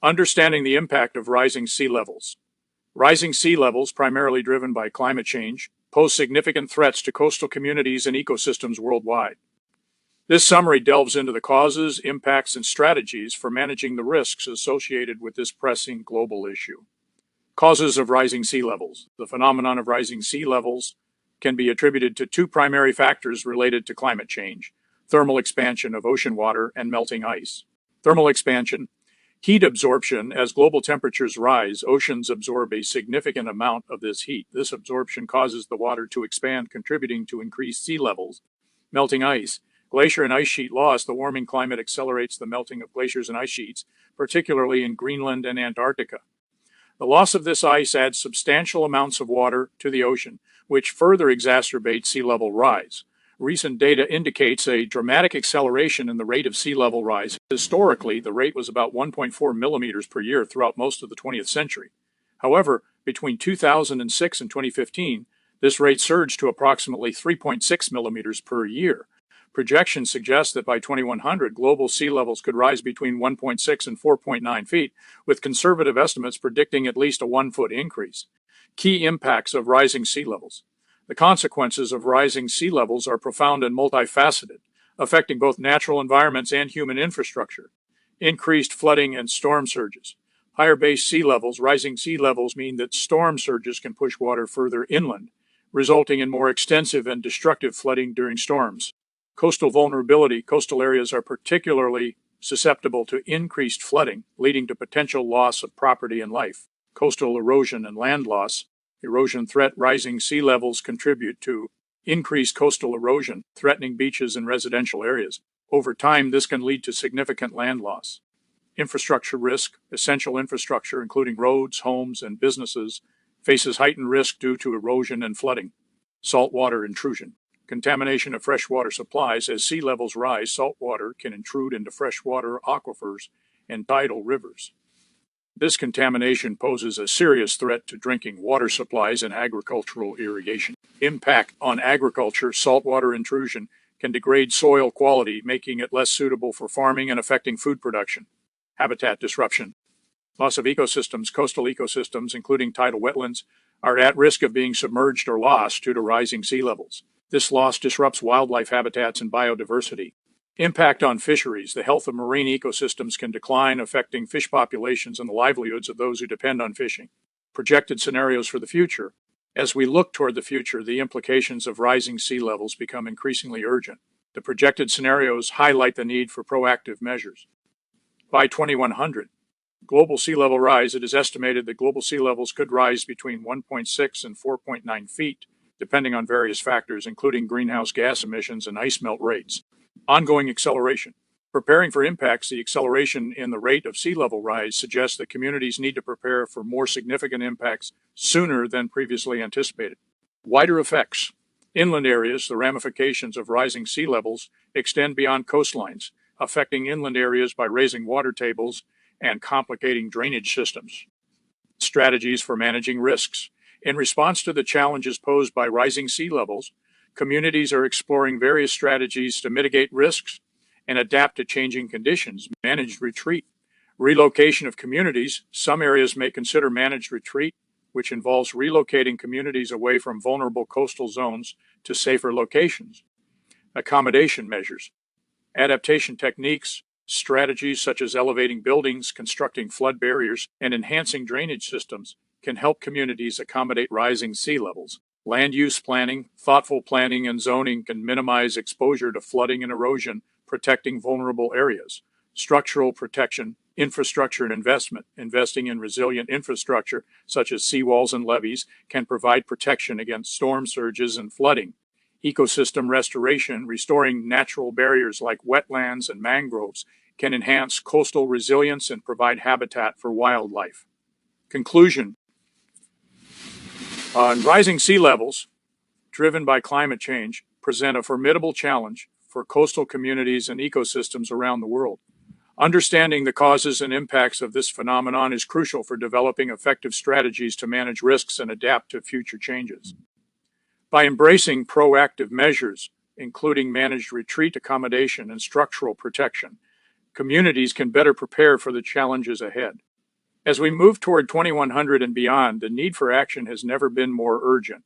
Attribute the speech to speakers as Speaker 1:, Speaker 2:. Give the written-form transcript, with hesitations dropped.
Speaker 1: Understanding the impact of rising sea levels. Rising sea levels, primarily driven by climate change, pose significant threats to coastal communities and ecosystems worldwide. This summary delves into the causes, impacts, and strategies for managing the risks associated with this pressing global issue. Causes of rising sea levels. The phenomenon of rising sea levels can be attributed to two primary factors related to climate change: thermal expansion of ocean water and melting ice. Thermal expansion. Heat absorption. As global temperatures rise, oceans absorb a significant amount of this heat. This absorption causes the water to expand, contributing to increased sea levels. Melting ice. Glacier and ice sheet loss. The warming climate accelerates the melting of glaciers and ice sheets, particularly in Greenland and Antarctica. The loss of this ice adds substantial amounts of water to the ocean, which further exacerbates sea level rise. Recent data indicates a dramatic acceleration in the rate of sea level rise. Historically, the rate was about 1.4 millimeters per year throughout most of the 20th century. However, between 2006 and 2015, this rate surged to approximately 3.6 millimeters per year. Projections suggest that by 2100, global sea levels could rise between 1.6 and 4.9 feet, with conservative estimates predicting at least a 1-foot increase. Key impacts of rising sea levels. The consequences of rising sea levels are profound and multifaceted, affecting both natural environments and human infrastructure. Increased flooding and storm surges. Higher base sea levels. Rising sea levels mean that storm surges can push water further inland, resulting in more extensive and destructive flooding during storms. Coastal vulnerability. Coastal areas are particularly susceptible to increased flooding, leading to potential loss of property and life. Coastal erosion and land loss. Erosion threat. Rising sea levels contribute to increased coastal erosion, threatening beaches and residential areas. Over time, this can lead to significant land loss. Infrastructure risk. Essential infrastructure, including roads, homes, and businesses, faces heightened risk due to erosion and flooding. Saltwater intrusion. Contamination of freshwater supplies. As sea levels rise, saltwater can intrude into freshwater aquifers and tidal rivers. This contamination poses a serious threat to drinking water supplies and agricultural irrigation. Impact on agriculture. Saltwater intrusion can degrade soil quality, making it less suitable for farming and affecting food production. Habitat disruption. Loss of ecosystems. Coastal ecosystems, including tidal wetlands, are at risk of being submerged or lost due to rising sea levels. This loss disrupts wildlife habitats and biodiversity. Impact on fisheries. The health of marine ecosystems can decline, affecting fish populations and the livelihoods of those who depend on fishing. Projected scenarios for the future. As we look toward the future, the implications of rising sea levels become increasingly urgent. The projected scenarios highlight the need for proactive measures. By 2100, global sea level rise. It is estimated that global sea levels could rise between 1.6 and 4.9 feet, depending on various factors, including greenhouse gas emissions and ice melt rates. Ongoing acceleration. Preparing for impacts. The acceleration in the rate of sea level rise suggests that communities need to prepare for more significant impacts sooner than previously anticipated. Wider effects. Inland areas. The ramifications of rising sea levels extend beyond coastlines, affecting inland areas by raising water tables and complicating drainage systems. Strategies for managing risks. In response to the challenges posed by rising sea levels, communities are exploring various strategies to mitigate risks and adapt to changing conditions. Managed retreat. Relocation of communities. Some areas may consider managed retreat, which involves relocating communities away from vulnerable coastal zones to safer locations. Accommodation measures. Adaptation techniques. Strategies such as elevating buildings, constructing flood barriers, and enhancing drainage systems can help communities accommodate rising sea levels. Land use planning. Thoughtful planning and zoning can minimize exposure to flooding and erosion, protecting vulnerable areas. Structural protection. Infrastructure and investment. Investing in resilient infrastructure, such as seawalls and levees, can provide protection against storm surges and flooding. Ecosystem restoration. Restoring natural barriers like wetlands and mangroves can enhance coastal resilience and provide habitat for wildlife. Conclusion. Rising sea levels, driven by climate change, present a formidable challenge for coastal communities and ecosystems around the world. Understanding the causes and impacts of this phenomenon is crucial for developing effective strategies to manage risks and adapt to future changes. By embracing proactive measures, including managed retreat accommodation and structural protection, communities can better prepare for the challenges ahead. As we move toward 2100 and beyond, the need for action has never been more urgent.